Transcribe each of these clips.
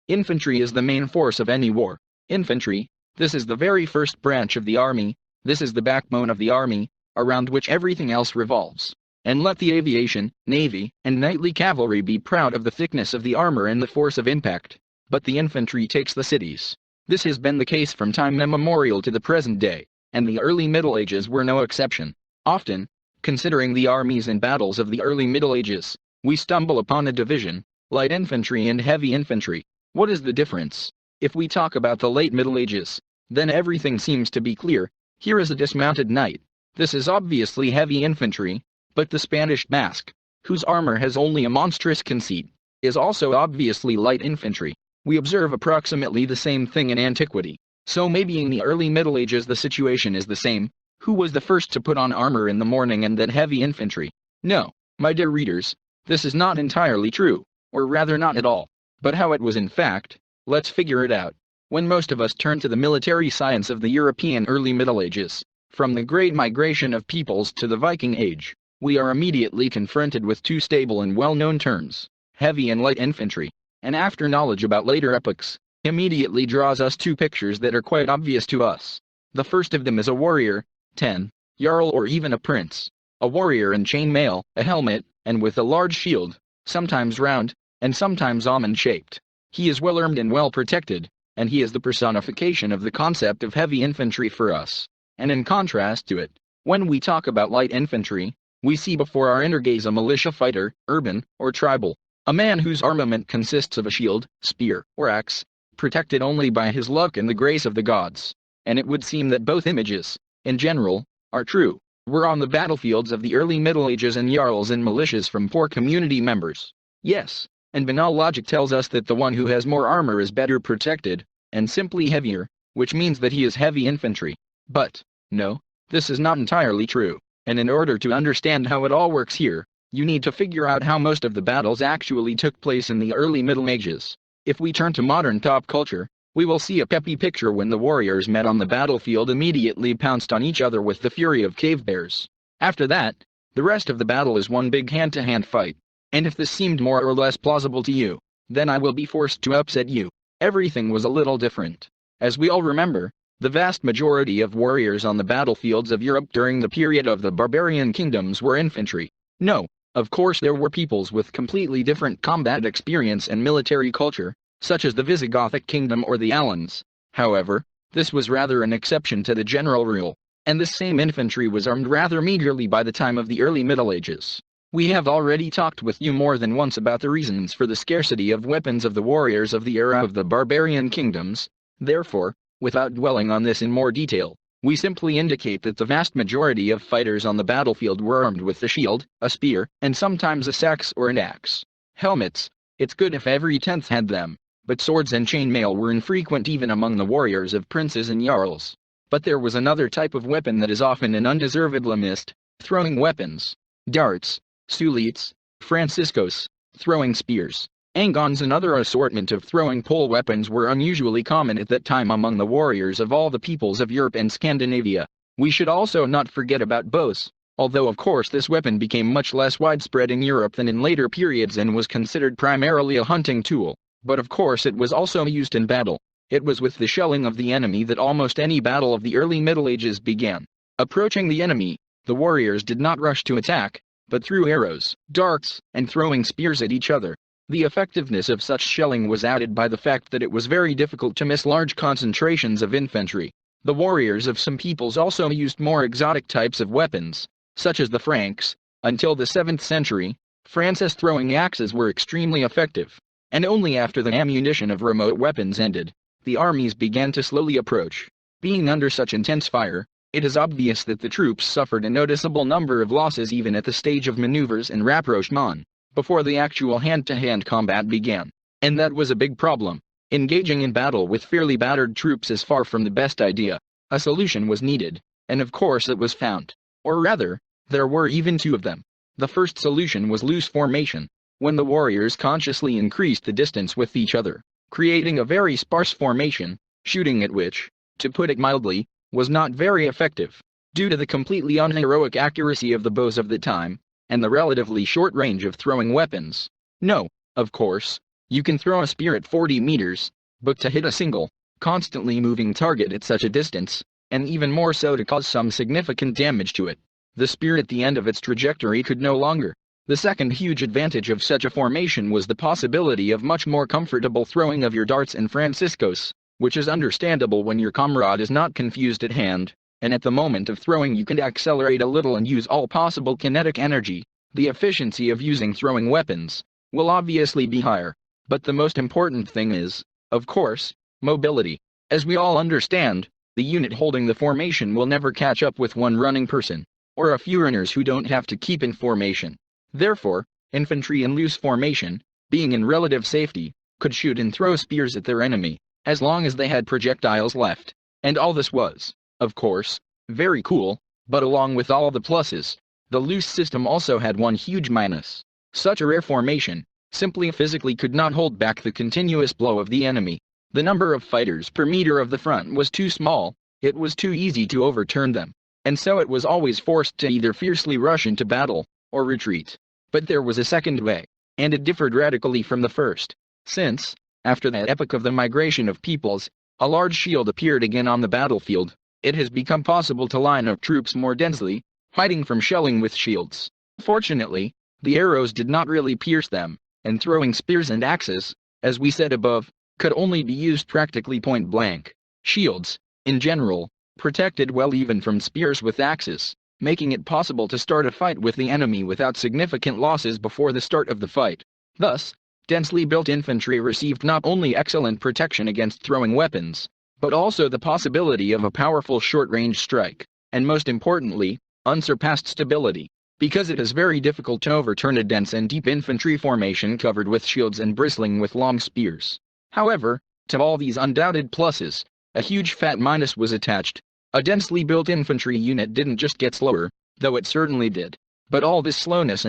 Infantry is the main force of any war. Infantry, this is the very first branch of the army, this is the backbone of the army, around which everything else revolves. And let the aviation, navy, and knightly cavalry be proud of the thickness of the armor and the force of impact. But the infantry takes the cities. This has been the case from time immemorial to the present day, and the early Middle Ages were no exception. Often, considering the armies and battles of the early Middle Ages, we stumble upon a division, light infantry and heavy infantry. What is the difference? If we talk about the late Middle Ages, then everything seems to be clear. Here is a dismounted knight. This is obviously heavy infantry, but the Spanish Basque, whose armor has only a monstrous conceit, is also obviously light infantry. We observe approximately the same thing in antiquity. So maybe in the early Middle Ages the situation is the same. Who was the first to put on armor in the morning and then heavy infantry? No, my dear readers, this is not entirely true, or rather not at all. But how it was in fact, let's figure it out. When most of us turn to the military science of the European early Middle Ages, from the great migration of peoples to the Viking Age, we are immediately confronted with two stable and well-known terms, heavy and light infantry. And after knowledge about later epochs, immediately draws us two pictures that are quite obvious to us. The first of them is a warrior, 10, jarl or even a prince. A warrior in chainmail, a helmet, and with a large shield, sometimes round, and sometimes almond-shaped. He is well armed and well protected, and he is the personification of the concept of heavy infantry for us. And in contrast to it, when we talk about light infantry, we see before our inner gaze a militia fighter, urban, or tribal, a man whose armament consists of a shield, spear, or axe, protected only by his luck and the grace of the gods. And it would seem that both images, in general, are true. We're on the battlefields of the early Middle Ages and jarls and militias from poor community members. Yes, and banal logic tells us that the one who has more armor is better protected, and simply heavier, which means that he is heavy infantry. But, no, this is not entirely true, and in order to understand how it all works here, you need to figure out how most of the battles actually took place in the early Middle Ages. If we turn to modern pop culture, we will see a peppy picture when the warriors met on the battlefield immediately pounced on each other with the fury of cave bears. After that, the rest of the battle is one big hand-to-hand fight. And if this seemed more or less plausible to you, then I will be forced to upset you. Everything was a little different. As we all remember, the vast majority of warriors on the battlefields of Europe during the period of the barbarian kingdoms were infantry. No, of course there were peoples with completely different combat experience and military culture, such as the Visigothic kingdom or the Alans. However, this was rather an exception to the general rule, and this same infantry was armed rather meagerly by the time of the early Middle Ages. We have already talked with you more than once about the reasons for the scarcity of weapons of the warriors of the era of the barbarian kingdoms. Therefore, without dwelling on this in more detail, we simply indicate that the vast majority of fighters on the battlefield were armed with a shield, a spear, and sometimes a sax or an axe. Helmets, it's good if every 10th had them, but swords and chainmail were infrequent even among the warriors of princes and jarls. But there was another type of weapon that is often and undeservedly missed, throwing weapons. Darts, suleets, franciscos, throwing spears, angons and other assortment of throwing pole weapons were unusually common at that time among the warriors of all the peoples of Europe and Scandinavia. We should also not forget about bows, although of course this weapon became much less widespread in Europe than in later periods and was considered primarily a hunting tool, but of course it was also used in battle. It was with the shelling of the enemy that almost any battle of the early Middle Ages began. Approaching the enemy, the warriors did not rush to attack, but threw arrows, darts, and throwing spears at each other. The effectiveness of such shelling was added by the fact that it was very difficult to miss large concentrations of infantry. The warriors of some peoples also used more exotic types of weapons, such as the Franks. Until the 7th century, Francis throwing axes were extremely effective, and only after the ammunition of remote weapons ended, the armies began to slowly approach. Being under such intense fire, it is obvious that the troops suffered a noticeable number of losses even at the stage of maneuvers and rapprochement, before the actual hand-to-hand combat began. And that was a big problem. Engaging in battle with fairly battered troops is far from the best idea. A solution was needed, and of course it was found. Or rather, there were even two of them. The first solution was loose formation, when the warriors consciously increased the distance with each other, creating a very sparse formation, shooting at which, to put it mildly, was not very effective, due to the completely unheroic accuracy of the bows of the time, and the relatively short range of throwing weapons. No, of course, You can throw a spear at 40 meters, but to hit a single, constantly moving target at such a distance, and even more so to cause some significant damage to it, the spear at the end of its trajectory could no longer. The second huge advantage of such a formation was the possibility of much more comfortable throwing of your darts and franciscos, which is understandable when your comrade is not confused at hand, and at the moment of throwing you can accelerate a little and use all possible kinetic energy. The efficiency of using throwing weapons will obviously be higher, but the most important thing is, of course, mobility. As we all understand, the unit holding the formation will never catch up with one running person, or a few runners who don't have to keep in formation. Therefore, infantry in loose formation, being in relative safety, could shoot and throw spears at their enemy, as long as they had projectiles left. And all this was, of course, very cool, but along with all the pluses, the loose system also had one huge minus. Such a rare formation, simply physically could not hold back the continuous blow of the enemy. The number of fighters per meter of the front was too small, it was too easy to overturn them, and so it was always forced to either fiercely rush into battle, or retreat. But there was a second way, and it differed radically from the first, since, after that epoch of the migration of peoples, a large shield appeared again on the battlefield. It has become possible to line up troops more densely, hiding from shelling with shields. Fortunately, the arrows did not really pierce them, and throwing spears and axes, as we said above, could only be used practically point blank. Shields, in general, protected well even from spears with axes, making it possible to start a fight with the enemy without significant losses before the start of the fight. Thus, densely built infantry received not only excellent protection against throwing weapons, but also the possibility of a powerful short-range strike, and most importantly, unsurpassed stability, because it is very difficult to overturn a dense and deep infantry formation covered with shields and bristling with long spears. However, to all these undoubted pluses, a huge fat minus was attached. A densely built infantry unit didn't just get slower, though it certainly did, but all this slowness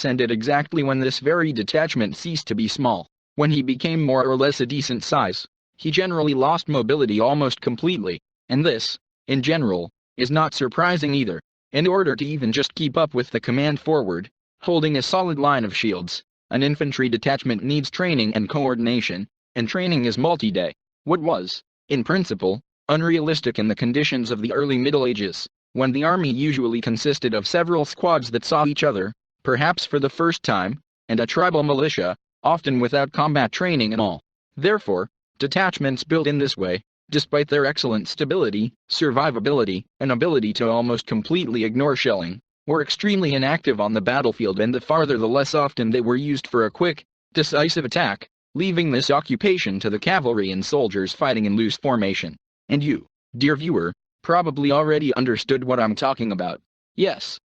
ended exactly when this very detachment ceased to be small. When he became more or less a decent size, he generally lost mobility almost completely, and this, in general, is not surprising either. In order to even just keep up with the command forward, holding a solid line of shields, an infantry detachment needs training and coordination, and training is multi-day. What was, in principle, unrealistic in the conditions of the early Middle Ages, when the army usually consisted of several squads that saw each other, perhaps for the first time, and a tribal militia, often without combat training at all. Therefore, detachments built in this way, despite their excellent stability, survivability, and ability to almost completely ignore shelling, were extremely inactive on the battlefield, and the farther the less often they were used for a quick, decisive attack, leaving this occupation to the cavalry and soldiers fighting in loose formation. And you, dear viewer, probably already understood what I'm talking about. Yes,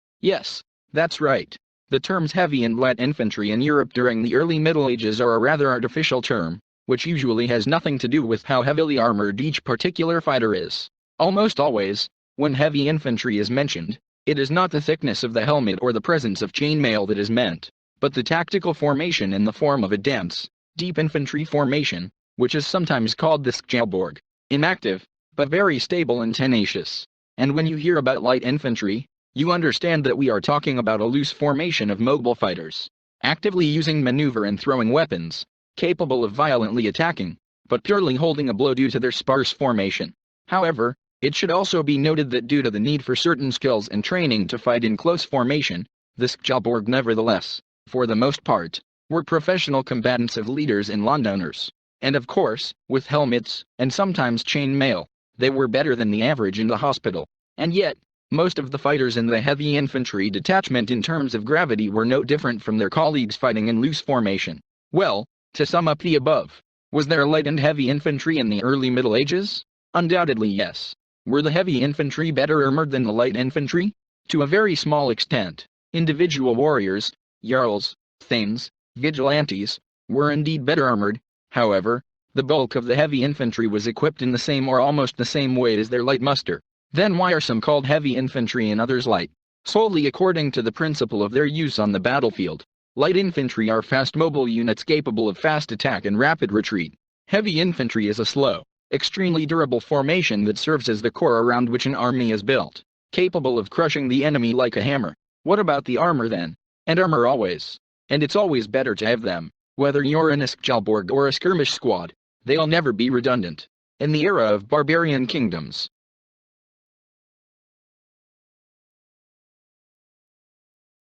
that's right. The terms heavy and light infantry in Europe during the early Middle Ages are a rather artificial term, which usually has nothing to do with how heavily armored each particular fighter is. Almost always, when heavy infantry is mentioned, it is not the thickness of the helmet or the presence of chainmail that is meant, but the tactical formation in the form of a dense, deep infantry formation, which is sometimes called the Skjalborg. Inactive, but very stable and tenacious. And when you hear about light infantry, you understand that we are talking about a loose formation of mobile fighters, actively using maneuver and throwing weapons, capable of violently attacking, but purely holding a blow due to their sparse formation. However, it should also be noted that due to the need for certain skills and training to fight in close formation, the Skjalborg nevertheless, for the most part, were professional combatants of leaders and landowners. And of course, with helmets, and sometimes chain mail, they were better than the average in the hospital. And yet, most of the fighters in the heavy infantry detachment in terms of gravity were no different from their colleagues fighting in loose formation. Well, to sum up the above, was there light and heavy infantry in the early Middle Ages? Undoubtedly yes. Were the heavy infantry better armored than the light infantry? To a very small extent. Individual warriors, jarls, thanes, vigilantes, were indeed better armored. However, the bulk of the heavy infantry was equipped in the same or almost the same way as their light muster. Then why are some called heavy infantry and others light? Solely according to the principle of their use on the battlefield. Light infantry are fast mobile units capable of fast attack and rapid retreat. Heavy infantry is a slow, extremely durable formation that serves as the core around which an army is built, capable of crushing the enemy like a hammer. What about the armor then? And armor always. And it's always better to have them. Whether you're an Iskjalborg or a skirmish squad, they'll never be redundant. In the era of barbarian kingdoms,